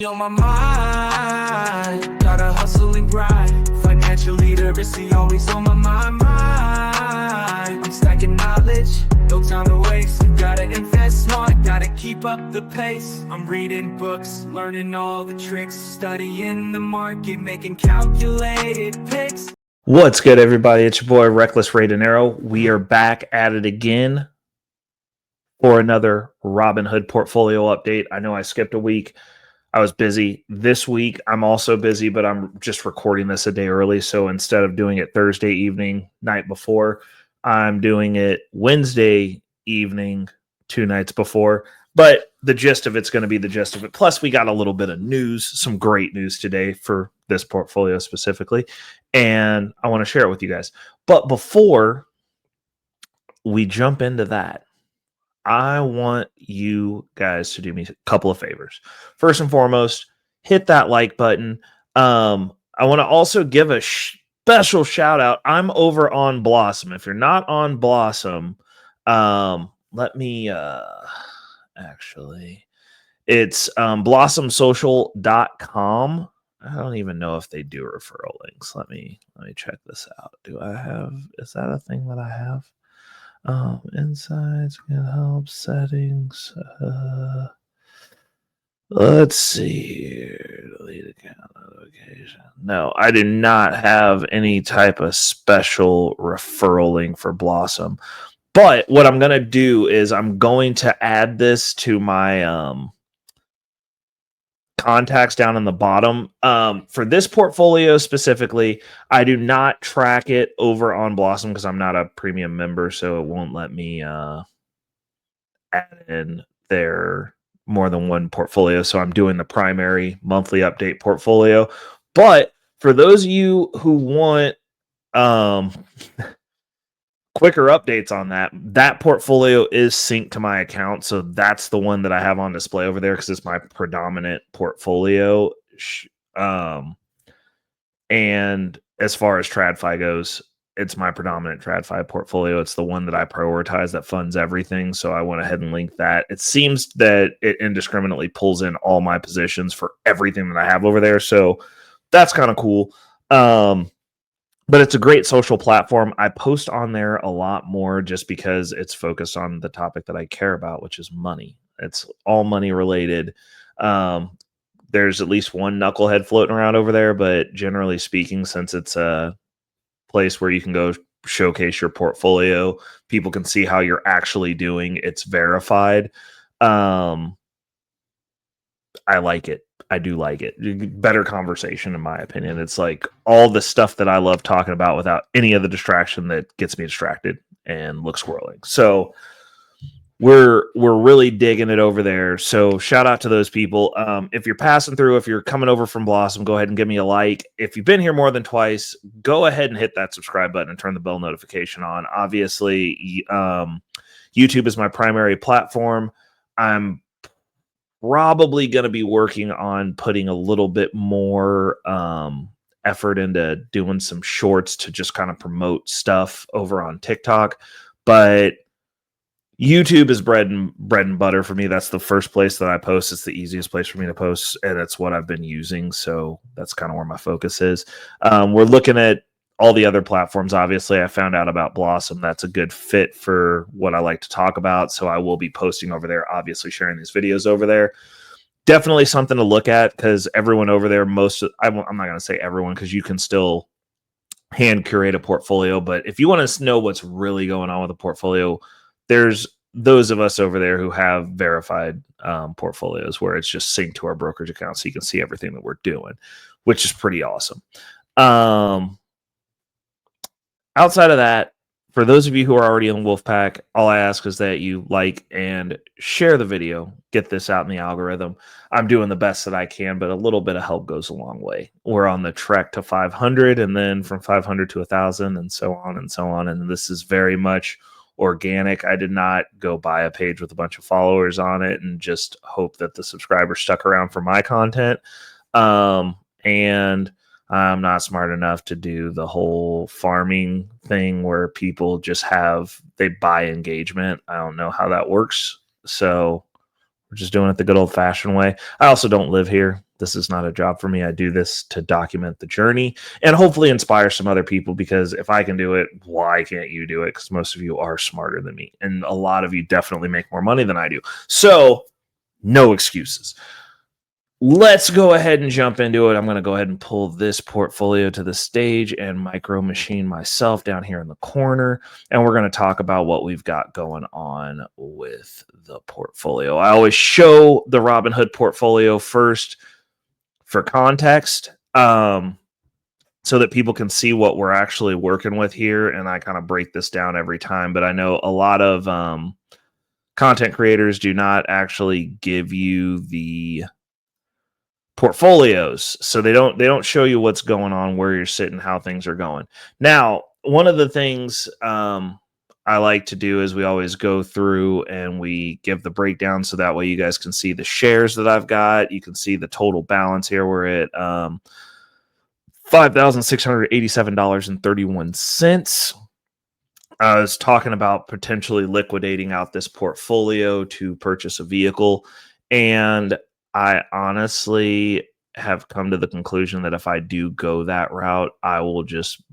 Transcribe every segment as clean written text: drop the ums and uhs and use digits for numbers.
On my mind, gotta hustle and grind. Financial literacy always on my mind. I'm stacking knowledge, no time to waste. Gotta invest smart, gotta keep up the pace. I'm reading books, learning all the tricks, studying the market, making calculated picks. What's good, everybody? It's your boy Reckless Ray Dinero. We are back at it again for another Robinhood portfolio update. I know I skipped a week. I was busy. This week, I'm also busy, but I'm just recording this a day early. So instead of doing it Thursday evening, night before, I'm doing it Wednesday evening, 2 nights before. But the gist of it's going to be the gist of it. Plus, we got a little bit of news, some great news today for this portfolio specifically. And I want to share it with you guys. But before we jump into that, I want you guys to do me a couple of favors. First and foremost, hit that like button. I want to also give a special shout out. I'm over on Blossom. If you're not on Blossom, let me actually, it's blossomsocial.com. I don't even know if they do referral links. Let me check this out. Is that a thing that I have? Insights can help settings. Let's see here. Delete account notification. No, I do not have any type of special referral link for Blossom. But what I'm going to do is I'm going to add this to my contacts down in the bottom. For this portfolio specifically, I do not track it over on Blossom because I'm not a premium member, so it won't let me add in their more than one portfolio. So I'm doing the primary monthly update portfolio. But for those of you who want quicker updates on that portfolio is synced to my account. So that's the one that I have on display over there because it's my predominant portfolio. And as far as TradFi goes, it's my predominant TradFi portfolio. It's the one that I prioritize that funds everything. So I went ahead and linked that. It seems that it indiscriminately pulls in all my positions for everything that I have over there. So that's kind of cool. But it's a great social platform. I post on there a lot more just because it's focused on the topic that I care about, which is money. It's all money related. There's at least one knucklehead floating around over there, but generally speaking, since it's a place where you can go showcase your portfolio, people can see how you're actually doing. It's verified. I like it. I do like it. Better conversation, in my opinion. It's like all the stuff that I love talking about without any of the distraction that gets me distracted and look squirreling. So we're really digging it over there. So shout out to those people. If you're passing through, if you're coming over from Blossom, go ahead and give me a like. If you've been here more than twice, go ahead and hit that subscribe button and turn the bell notification on. Obviously, YouTube is my primary platform. I'm probably going to be working on putting a little bit more effort into doing some shorts to just kind of promote stuff over on TikTok. But YouTube is bread and butter for me. That's the first place that I post. It's the easiest place for me to post, and it's what I've been using. So that's kind of where my focus is. We're looking at all the other platforms. Obviously, I found out about Blossom. That's a good fit for what I like to talk about. So I will be posting over there, obviously sharing these videos over there. Definitely something to look at because everyone over there, I'm not going to say everyone because you can still hand curate a portfolio. But if you want to know what's really going on with a portfolio, there's those of us over there who have verified portfolios where it's just synced to our brokerage account. So you can see everything that we're doing, which is pretty awesome. Outside of that, for those of you who are already in Wolfpack, all I ask is that you like and share the video, get this out in the algorithm. I'm doing the best that I can, but a little bit of help goes a long way. We're on the trek to 500 and then from 500 to 1,000 and so on and so on. And this is very much organic. I did not go buy a page with a bunch of followers on it and just hope that the subscribers stuck around for my content. And I'm not smart enough to do the whole farming thing where people just they buy engagement. I don't know how that works. So we're just doing it the good old fashioned way. I also don't live here. This is not a job for me. I do this to document the journey and hopefully inspire some other people, because if I can do it, why can't you do it? Because most of you are smarter than me, and a lot of you definitely make more money than I do. So no excuses. Let's go ahead and jump into it. I'm going to go ahead and pull this portfolio to the stage and micro machine myself down here in the corner. And we're going to talk about what we've got going on with the portfolio. I always show the Robinhood portfolio first for context, so that people can see what we're actually working with here. And I kind of break this down every time, but I know a lot of content creators do not actually give you the portfolios, so they don't show you what's going on, where you're sitting, how things are going. Now, one of the things I like to do is we always go through and we give the breakdown, so that way you guys can see the shares that I've got. You can see the total balance here. We're at $5,687.31. I was talking about potentially liquidating out this portfolio to purchase a vehicle, and I honestly have come to the conclusion that if I do go that route, I will just,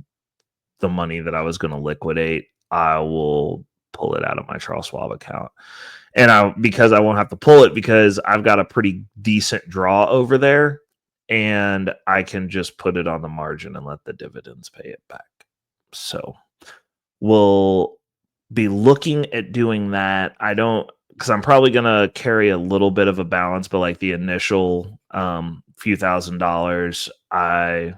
the money that I was going to liquidate, I will pull it out of my Charles Schwab account. And because I won't have to pull it, because I've got a pretty decent draw over there, and I can just put it on the margin and let the dividends pay it back. So we'll be looking at doing that. Because I'm probably going to carry a little bit of a balance, but like the initial few $1,000s, I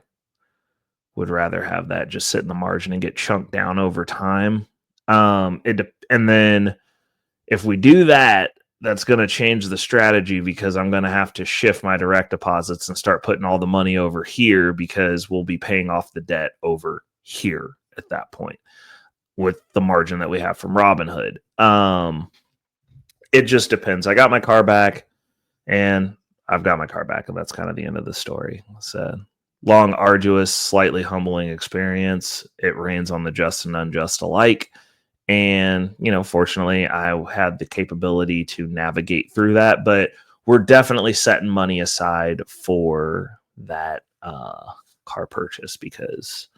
would rather have that just sit in the margin and get chunked down over time. And then if we do that, that's going to change the strategy, because I'm going to have to shift my direct deposits and start putting all the money over here, because we'll be paying off the debt over here at that point with the margin that we have from Robinhood. It just depends. I got my car back, and I've got my car back, and that's kind of the end of the story. It's a long, arduous, slightly humbling experience. It rains on the just and unjust alike. And, fortunately, I had the capability to navigate through that, but we're definitely setting money aside for that car purchase, because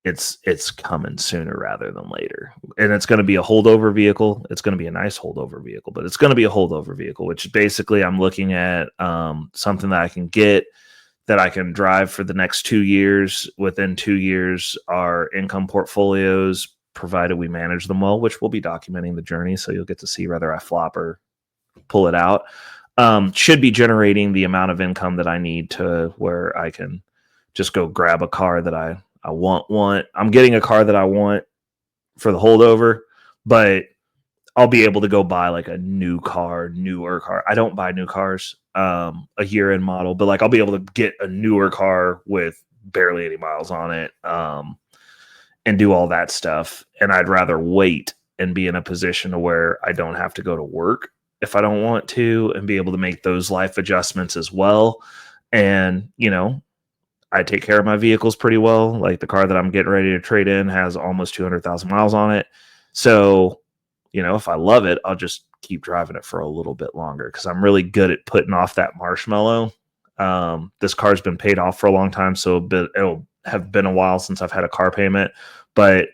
it's coming sooner rather than later. And it's going to be a holdover vehicle. It's going to be a nice holdover vehicle, but it's going to be a holdover vehicle, which basically I'm looking at something that I can get, that I can drive for the next 2 years. Within 2 years, our income portfolios, provided we manage them well, which we'll be documenting the journey, so you'll get to see whether I flop or pull it out, should be generating the amount of income that I need to where I can just go grab a car that I want. I'm getting a car that I want for the holdover, but I'll be able to go buy like a newer car. I don't buy new cars, a year-end model, but like I'll be able to get a newer car with barely any miles on it, and do all that stuff. And I'd rather wait and be in a position to where I don't have to go to work if I don't want to, and be able to make those life adjustments as well. And, I take care of my vehicles pretty well. Like the car that I'm getting ready to trade in has almost 200,000 miles on it. So, if I love it, I'll just keep driving it for a little bit longer, because I'm really good at putting off that marshmallow. This car's been paid off for a long time, so it'll have been a while since I've had a car payment. But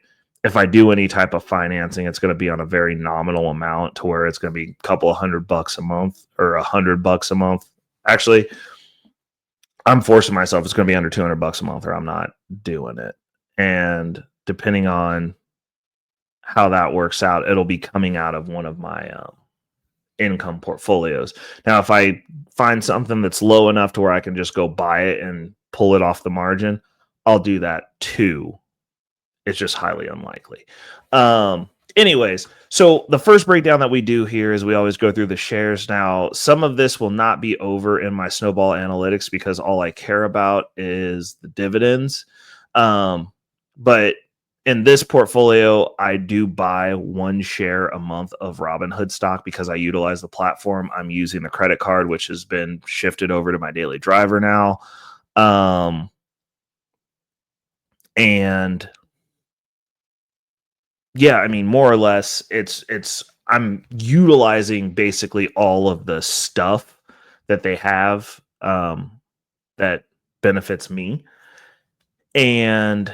if I do any type of financing, it's going to be on a very nominal amount, to where it's going to be a couple of $100 a month, or $100 a month. Actually, I'm forcing myself. It's going to be under $200 a month, or I'm not doing it. And depending on how that works out, it'll be coming out of one of my income portfolios. Now, if I find something that's low enough to where I can just go buy it and pull it off the margin, I'll do that too. It's just highly unlikely. Anyways, so the first breakdown that we do here is we always go through the shares. Now, some of this will not be over in my snowball analytics, because all I care about is the dividends. But in this portfolio, I do buy 1 share a month of Robinhood stock, because I utilize the platform. I'm using the credit card, which has been shifted over to my daily driver now. And yeah, I mean, more or less, I'm utilizing basically all of the stuff that they have that benefits me. And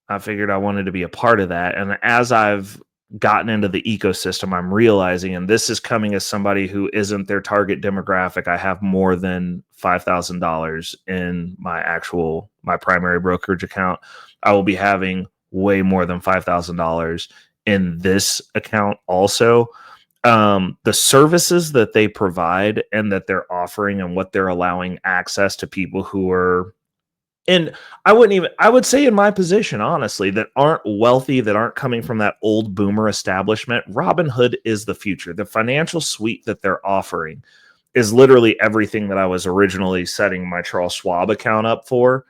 I figured I wanted to be a part of that. And as I've gotten into the ecosystem, I'm realizing, and this is coming as somebody who isn't their target demographic, I have more than $5,000 in my primary brokerage account. I will be having way more than $5,000 in this account also. The services that they provide and that they're offering and what they're allowing access to people who are, and I would say in my position, honestly, that aren't wealthy, that aren't coming from that old boomer establishment. Robinhood is the future. The financial suite that they're offering is literally everything that I was originally setting my Charles Schwab account up for.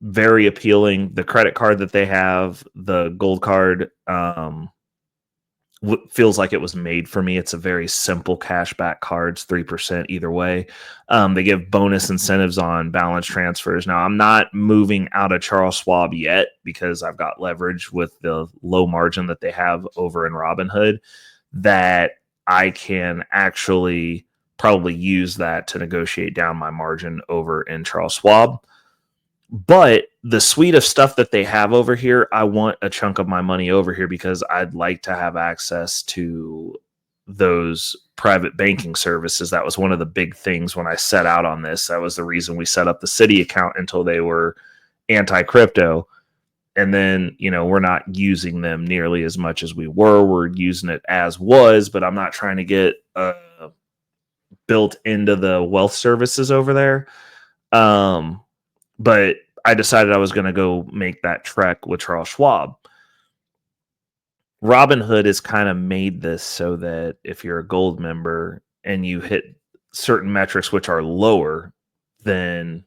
Very appealing. The credit card that they have, the gold card, feels like it was made for me. It's a very simple cashback cards, 3% either way. They give bonus incentives on balance transfers. Now, I'm not moving out of Charles Schwab yet because I've got leverage with the low margin that they have over in Robinhood that I can actually probably use that to negotiate down my margin over in Charles Schwab. But the suite of stuff that they have over here, I want a chunk of my money over here because I'd like to have access to those private banking services. That was one of the big things when I set out on this. That was the reason we set up the Citi account until they were anti-crypto. And then, we're not using them nearly as much as we were. We're using it as was, but I'm not trying to get built into the wealth services over there. But I decided I was going to go make that trek with Charles Schwab. Robinhood has kind of made this so that if you're a gold member and you hit certain metrics which are lower than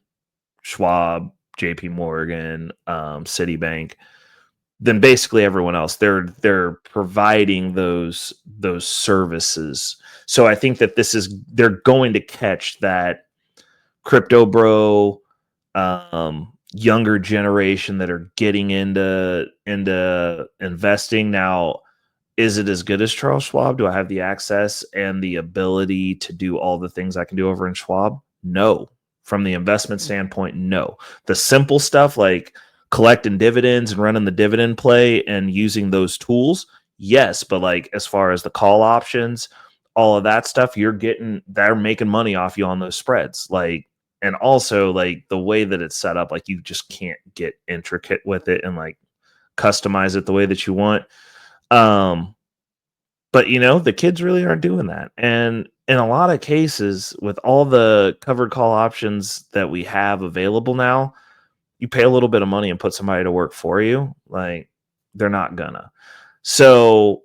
Schwab, JP Morgan, Citibank, then basically everyone else, they're providing those services. So I think that they're going to catch that crypto bro, younger generation that are getting into investing. Now, is it as good as Charles Schwab? Do I have the access and the ability to do all the things I can do over in Schwab? No. From the investment standpoint, no. The simple stuff like collecting dividends and running the dividend play and using those tools, yes. But like as far as the call options, all of that stuff, they're making money off you on those spreads. And also like the way that it's set up, like you just can't get intricate with it and like customize it the way that you want. But the kids really aren't doing that. And in a lot of cases with all the covered call options that we have available now, you pay a little bit of money and put somebody to work for you. Like they're not gonna. So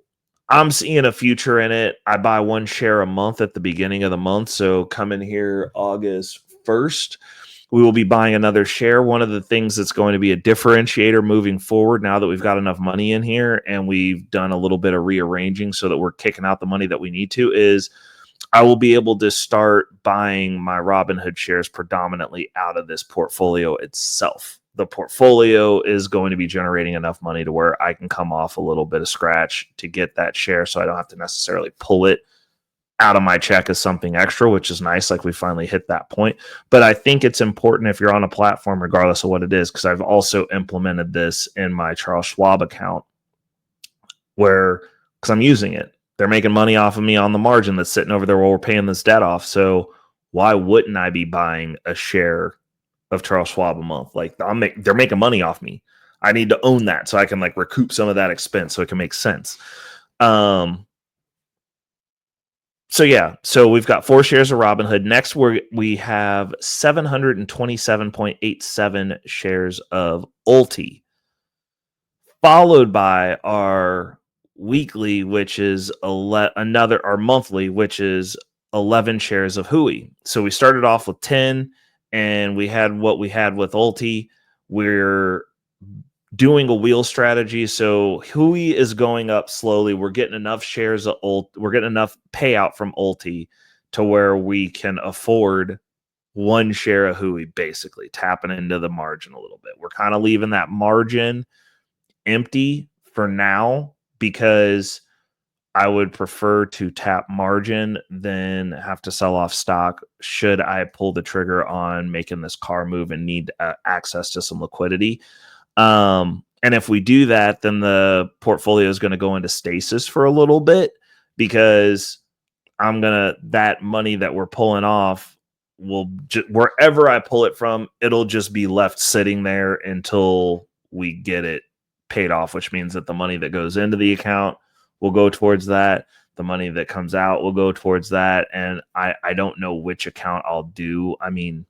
I'm seeing a future in it. I buy 1 share a month at the beginning of the month. So come in here August 1st, we will be buying another share. One of the things that's going to be a differentiator moving forward, now that we've got enough money in here and we've done a little bit of rearranging so that we're kicking out the money that we need to, is I will be able to start buying my Robinhood shares predominantly out of this portfolio itself. The portfolio is going to be generating enough money to where I can come off a little bit of scratch to get that share, so I don't have to necessarily pull it out of my check as something extra, which is nice. Like we finally hit that point. But I think it's important if you're on a platform, regardless of what it is, because I've also implemented this in my Charles Schwab account because I'm using it. They're making money off of me on the margin that's sitting over there while we're paying this debt off. So why wouldn't I be buying a share of Charles Schwab a month? Like they're making money off me. I need to own that so I can like recoup some of that expense so it can make sense. So we've got 4 shares of Robinhood. Next, we have 727.87 shares of Ulti, followed by our weekly, which is our monthly, which is 11 shares of Hui. So we started off with 10, and we had what we had with Ulti. We're doing a wheel strategy. So Hui is going up slowly. We're getting enough shares of we're getting enough payout from Ulti to where we can afford 1 share of Hui, basically tapping into the margin a little bit. We're kind of leaving that margin empty for now because I would prefer to tap margin than have to sell off stock should I pull the trigger on making this car move and need access to some liquidity. And if we do that, then the portfolio is going to go into stasis for a little bit, because that money that we're pulling off will wherever I pull it from, it'll just be left sitting there until we get it paid off, which means that the money that goes into the account will go towards that. The money that comes out will go towards that. And I don't know which account I'll do. I mean,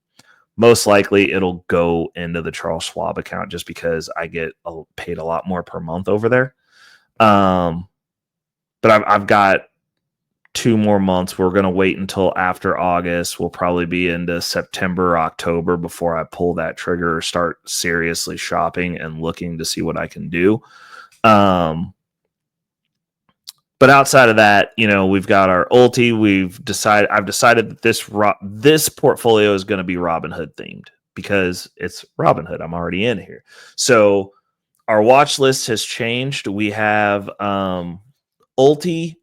most likely it'll go into the Charles Schwab account just because I get paid a lot more per month over there. But I've got 2 more months. We're going to wait until after August. We'll probably be into September, October before I pull that trigger or start seriously shopping and looking to see what I can do. But outside of that, we've got our ulti. I've decided that this portfolio is going to be Robinhood themed because it's Robinhood. I'm already in here. So our watch list has changed. We have ulti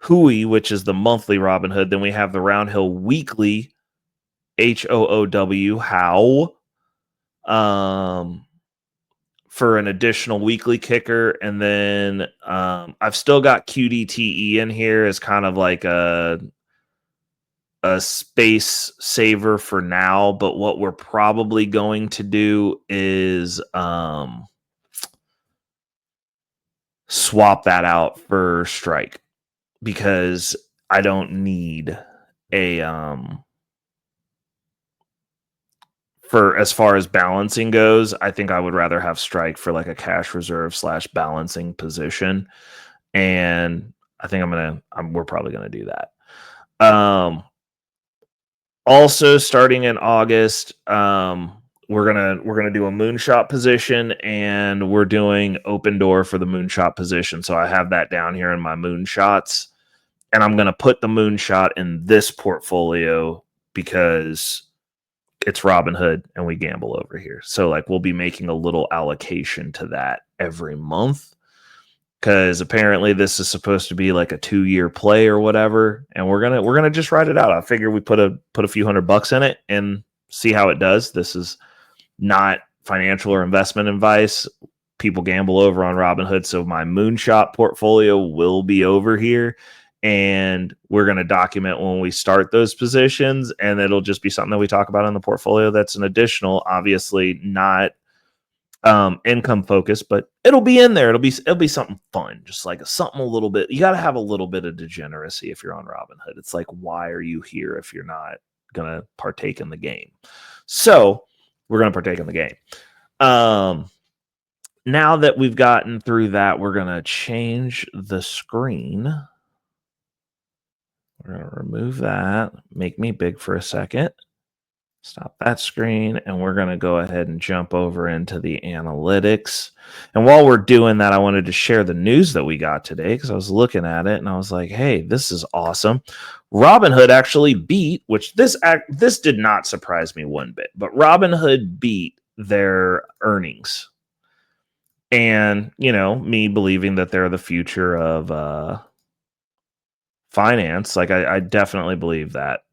Hui, which is the monthly Robinhood. Then we have the Roundhill weekly HOOW for an additional weekly kicker. And then I've still got QDTE in here as kind of like a space saver for now. But what we're probably going to do is swap that out for Strike, because I don't need for as far as balancing goes. I think I would rather have Strike for like a cash reserve / balancing position. And I think we're probably going to do that. Also starting in August, we're gonna do a moonshot position, and we're doing open door for the moonshot position. So I have that down here in my moonshots, and I'm gonna put the moonshot in this portfolio because it's Robinhood and we gamble over here. So like we'll be making a little allocation to that every month, because apparently this is supposed to be like a 2-year play or whatever, and we're gonna just ride it out. I figure we put a few $100 in it and see how it does. This is not financial or investment advice. People gamble over on Robinhood, so my moonshot portfolio will be over here, and we're going to document when we start those positions, and it'll just be something that we talk about in the portfolio. That's an additional, obviously not income focused, but it'll be in there. It'll be something fun, just like something a little bit. You got to have a little bit of degeneracy if you're on Robinhood. It's like, why are you here if you're not going to partake in the game? So we're going to partake in the game. Now that we've gotten through that, we're going to change the screen. We're going to remove that. Make me big for a second. Stop that screen, and we're going to go ahead and jump over into the analytics. And while we're doing that, I wanted to share the news that we got today, because I was looking at it and I was like, hey, this is awesome. Robinhood actually beat, which this did not surprise me one bit, but Robinhood beat their earnings. And, me believing that they're the future of finance, like I definitely believe that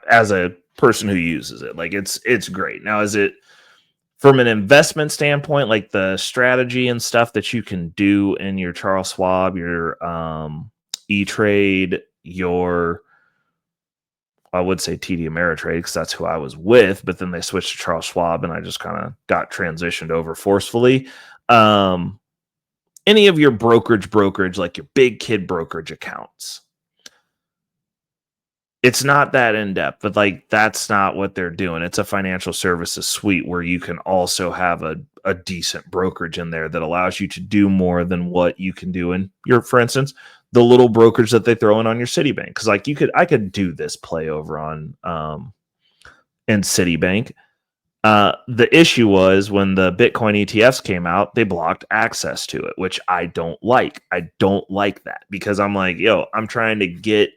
as a person who uses it. Like it's great. Now, is it from an investment standpoint, like the strategy and stuff that you can do in your Charles Schwab, your E-Trade, your, I would say TD Ameritrade, because that's who I was with, but then they switched to Charles Schwab and I just kind of got transitioned over forcefully. Any of your brokerage, like your big kid brokerage accounts, it's not that in depth, but like that's not what they're doing. It's a financial services suite where you can also have a decent brokerage in there that allows you to do more than what you can do in your, for instance, the little brokerage that they throw in on your Citibank. Because like I could do this play over on in Citibank. The issue was when the Bitcoin ETFs came out, they blocked access to it, which I don't like. I don't like that, because I'm like, I'm trying to get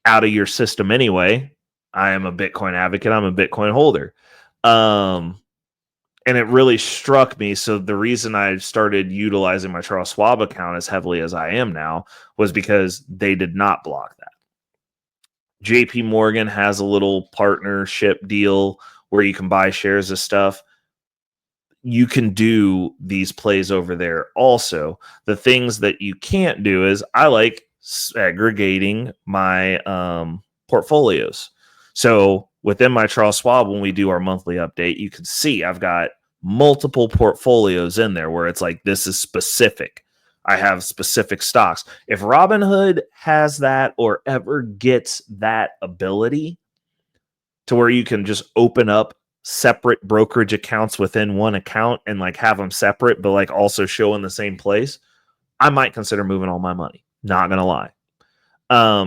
out of your system anyway. I am a Bitcoin advocate. I'm a Bitcoin holder. And it really struck me. So the reason I started utilizing my Charles Schwab account as heavily as I am now was because they did not block that. JP Morgan has a little partnership deal where you can buy shares of stuff. You can do these plays over there also. The things that you can't do is I like segregating my portfolios. So within my Charles Schwab, when we do our monthly update, you can see I've got multiple portfolios in there where it's like, this is specific. I have specific stocks. If Robinhood has that or ever gets that ability to where you can just open up separate brokerage accounts within one account and like have them separate, but like also show in the same place, I might consider moving all my money. Not going to lie.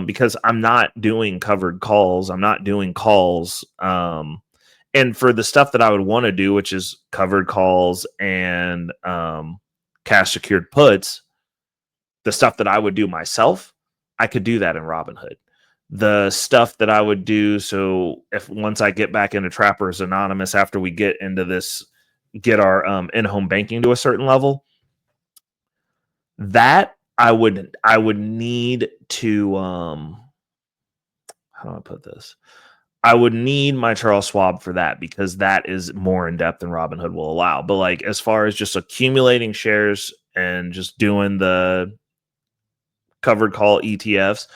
Because I'm not doing covered calls. I'm not doing calls. And for the stuff that I would want to do, which is covered calls and cash secured puts, the stuff that I would do myself, I could do that in Robinhood. The stuff that I would do, so if once I get back into Trappers Anonymous after we get into this, get our in-home banking to a certain level, that I would need to how do I put this? I would need my Charles Schwab for that because that is more in depth than Robinhood will allow. But like as far as just accumulating shares and just doing the covered call ETFs,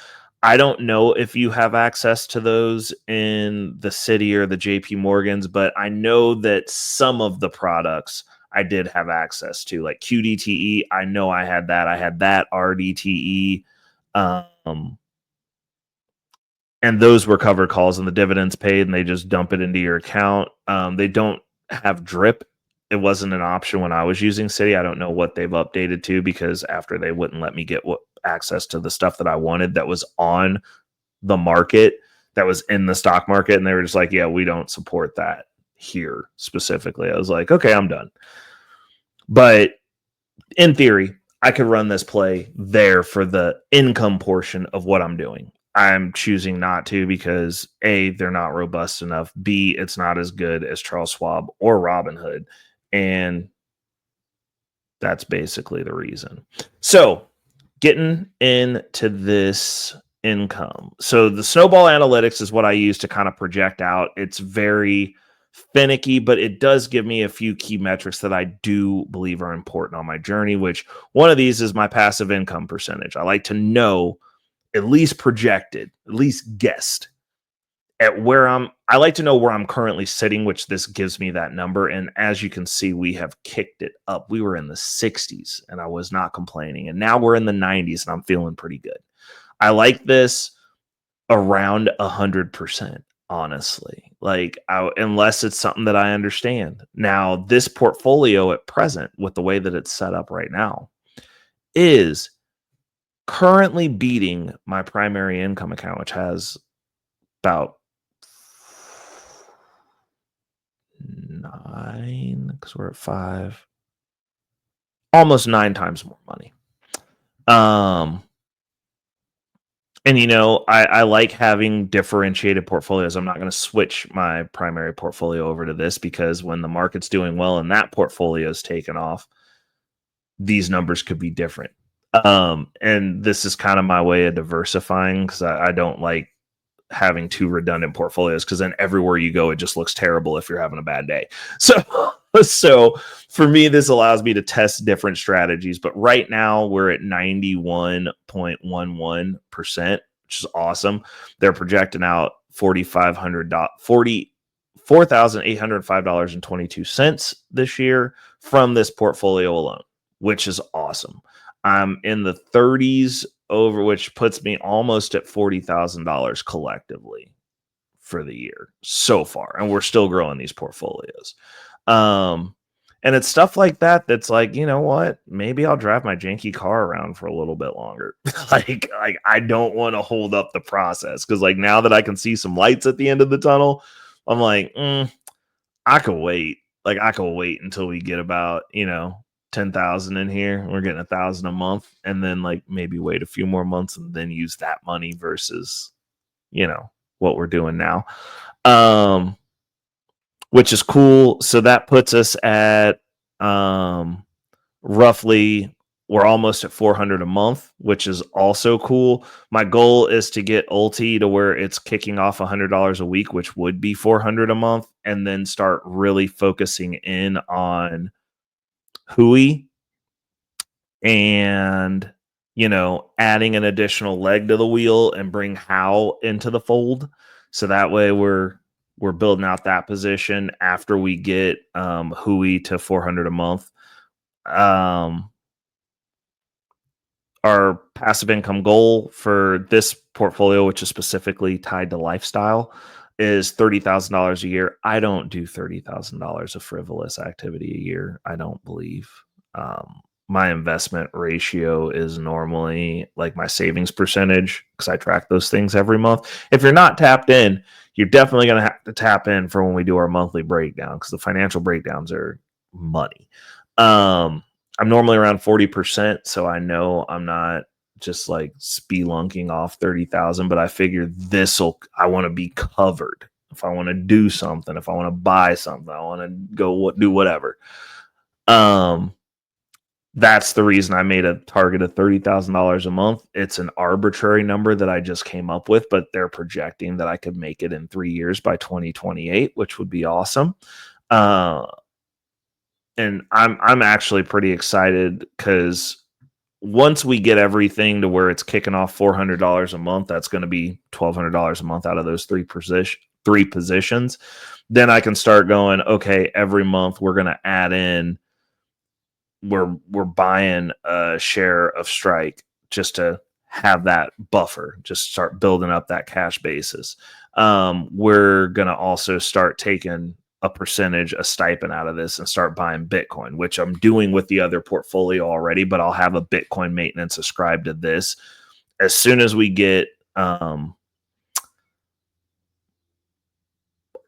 I don't know if you have access to those in the city or the JP Morgans, but I know that some of the products I did have access to, like QDTE. I know I had that. I had that RDTE. And those were covered calls and the dividends paid and they just dump it into your account. They don't have drip. It wasn't an option when I was using City. I don't know what they've updated to because after they wouldn't let me get access to the stuff that I wanted that was on the market, that was in the stock market. And they were just like, yeah, we don't support that here specifically. I was like, okay, I'm done. But in theory, I could run this play there for the income portion of what I'm doing. I'm choosing not to because A, they're not robust enough. B, it's not as good as Charles Schwab or Robinhood. And that's basically the reason. So getting into this income. So the snowball analytics is what I use to kind of project out. It's very finicky, but it does give me a few key metrics that I do believe are important on my journey, which one of these is my passive income percentage. I like to know at least projected, at least guessed at where I like to know where I'm currently sitting, which this gives me that number. And as you can see, we have kicked it up. We were in the 60s and I was not complaining. And now we're in the 90s and I'm feeling pretty good. I like this around 100%, honestly, like unless it's something that I understand. Now, this portfolio at present with the way that it's set up right now is currently beating my primary income account, which has about 9, because we're at 5, almost 9 times more money. And you know, I like having differentiated portfolios. I'm not going to switch my primary portfolio over to this because when the market's doing well and that portfolio is taken off, these numbers could be different. And this is kind of my way of diversifying because I don't like having 2 redundant portfolios because then everywhere you go, it just looks terrible if you're having a bad day. So for me, this allows me to test different strategies. But right now we're at 91.11%, which is awesome. They're projecting out $4,805.22 this year from this portfolio alone, which is awesome. I'm in the 30s over, which puts me almost at $40,000 collectively for the year so far. And we're still growing these portfolios. And it's stuff like that that's like, you know what? Maybe I'll drive my janky car around for a little bit longer. like I don't want to hold up the process because like now that I can see some lights at the end of the tunnel, I'm like, I could wait. Like I could wait until we get about, 10,000 in here. We're getting 1,000 a month, and then like maybe wait a few more months and then use that money versus, what we're doing now. which is cool. So that puts us at roughly, we're almost at 400 a month, which is also cool. My goal is to get Ulti to where it's kicking off $100 a week, which would be 400 a month, and then start really focusing in on Hui and, adding an additional leg to the wheel and bring How into the fold. So that way we're building out that position after we get Hui to 400 a month. Our passive income goal for this portfolio, which is specifically tied to lifestyle, is $30,000 a year. I don't do $30,000 of frivolous activity a year. I don't believe. My investment ratio is normally like my savings percentage, because I track those things every month. If you're not tapped in, you're definitely going to have to tap in for when we do our monthly breakdown, because the financial breakdowns are money. I'm normally around 40%, so I know I'm not just like spelunking off 30,000, but I figure I want to be covered. If I want to do something, if I want to buy something, I want to go do whatever. That's the reason I made a target of $30,000 a month. It's an arbitrary number that I just came up with, but they're projecting that I could make it in 3 years by 2028, which would be awesome. And I'm actually pretty excited, because once we get everything to where it's kicking off $400 a month, that's going to be $1,200 a month out of those three positions. Then I can start going, okay, every month we're going to add in, we're buying a share of Strike just to have that buffer, just start building up that cash basis. We're going to also start taking a percentage, a stipend out of this, and start buying Bitcoin, which I'm doing with the other portfolio already, but I'll have a Bitcoin maintenance ascribed to this. As soon as we get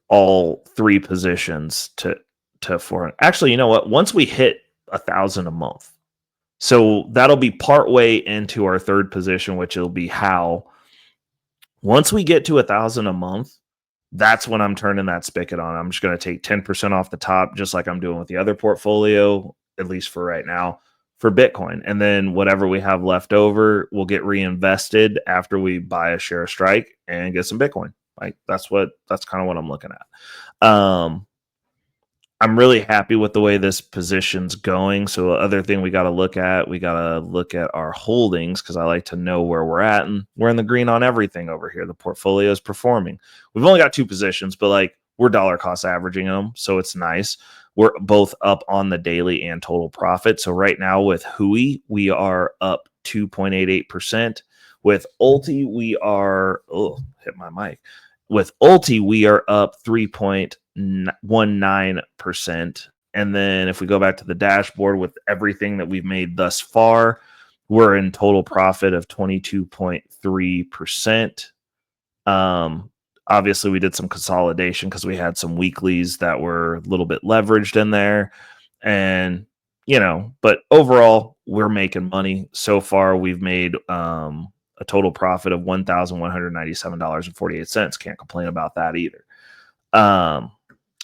all three positions to 400, actually, you know what? Once we hit 1,000 a month, so that'll be partway into our third position, which will be How. Once we get to 1,000 a month, that's when I'm turning that spigot on. I'm just going to take 10% off the top, just like I'm doing with the other portfolio, at least for right now, for Bitcoin. And then whatever we have left over will get reinvested after we buy a share of Strike and get some Bitcoin. Like that's kind of what I'm looking at. I'm really happy with the way this position's going. So other thing we got to look at our holdings, because I like to know where we're at, and we're in the green on everything over here. The portfolio is performing. We've only got two positions, but like we're dollar cost averaging them, so it's nice. We're both up on the daily and total profit. So right now with Hui, we are up 2.88%. With Ulti, we are hit my mic. With Ulti, we are up 3.19%. And then if we go back to the dashboard with everything that we've made thus far, we're in total profit of 22.3%. Obviously, we did some consolidation because we had some weeklies that were a little bit leveraged in there. And, but overall, we're making money. So far, we've made a total profit of $1,197.48. Can't complain about that either. And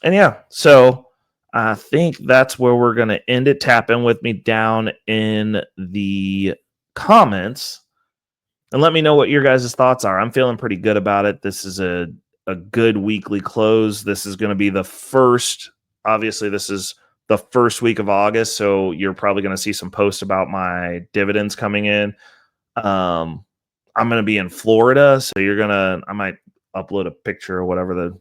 yeah, so I think that's where we're going to end it. Tap in with me down in the comments and let me know what your guys' thoughts are. I'm feeling pretty good about it. This is a good weekly close. This is going to be the first, obviously this is the first week of August. So you're probably going to see some posts about my dividends coming in. I'm going to be in Florida. So I might upload a picture or whatever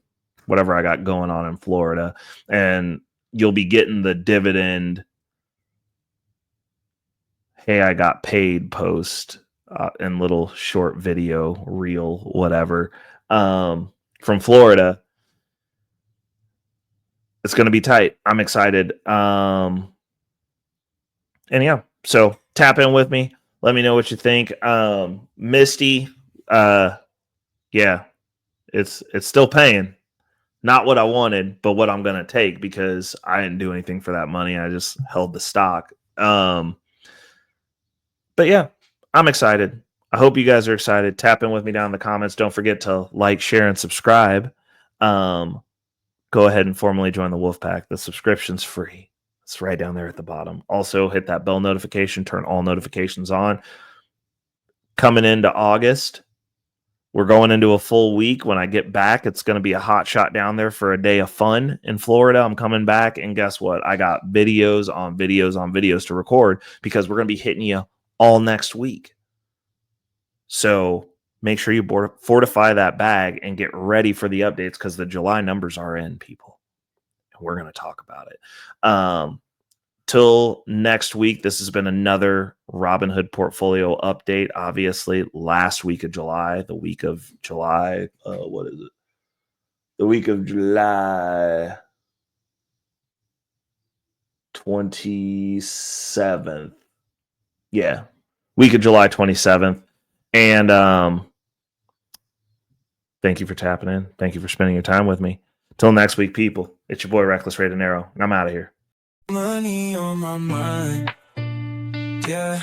I got going on in Florida, and you'll be getting the dividend. Hey, I got paid post in little short video, reel, whatever, from Florida. It's going to be tight. I'm excited. And yeah, so tap in with me. Let me know what you think. Misty, yeah, it's still paying. Not what I wanted, but what I'm going to take, because I didn't do anything for that money. I just held the stock. But yeah, I'm excited. I hope you guys are excited. Tap in with me down in the comments. Don't forget to like, share, and subscribe. go ahead and formally join the Wolfpack. The subscription's free. It's right down there at the bottom. Also, hit that bell notification, turn all notifications on. Coming into August, we're going into a full week. When I get back, it's going to be a hot shot down there for a day of fun in Florida. I'm coming back, and guess what? I got videos on videos on videos to record because we're going to be hitting you all next week. So make sure you fortify that bag and get ready for the updates because the July numbers are in, people. And we're going to talk about it. Till next week, this has been another Robinhood portfolio update. Obviously, last week of July, the week of July, what is it? The week of July 27th. Yeah, week of July 27th. And thank you for tapping in. Thank you for spending your time with me. Till next week, people, it's your boy Reckless Ray De Niro, and I'm out of here. Money on my mind, yeah.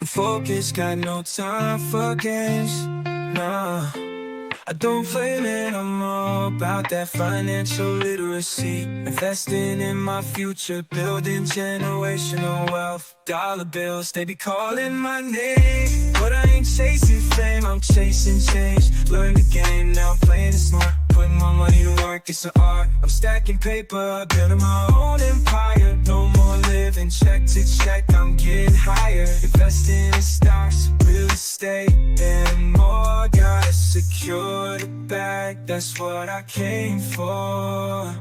Focus, got no time for games, nah. I don't play, man, I'm all about that financial literacy. Investing in my future, building generational wealth. Dollar bills, they be calling my name, but I ain't chasing fame, I'm chasing change. Learn the game, now I'm playing it smart. Putting my money to work, it's an art. I'm stacking paper, building my own empire. No more living check to check, I'm getting higher. Investing in stocks, real estate, and more. Gotta secure the bag, that's what I came for.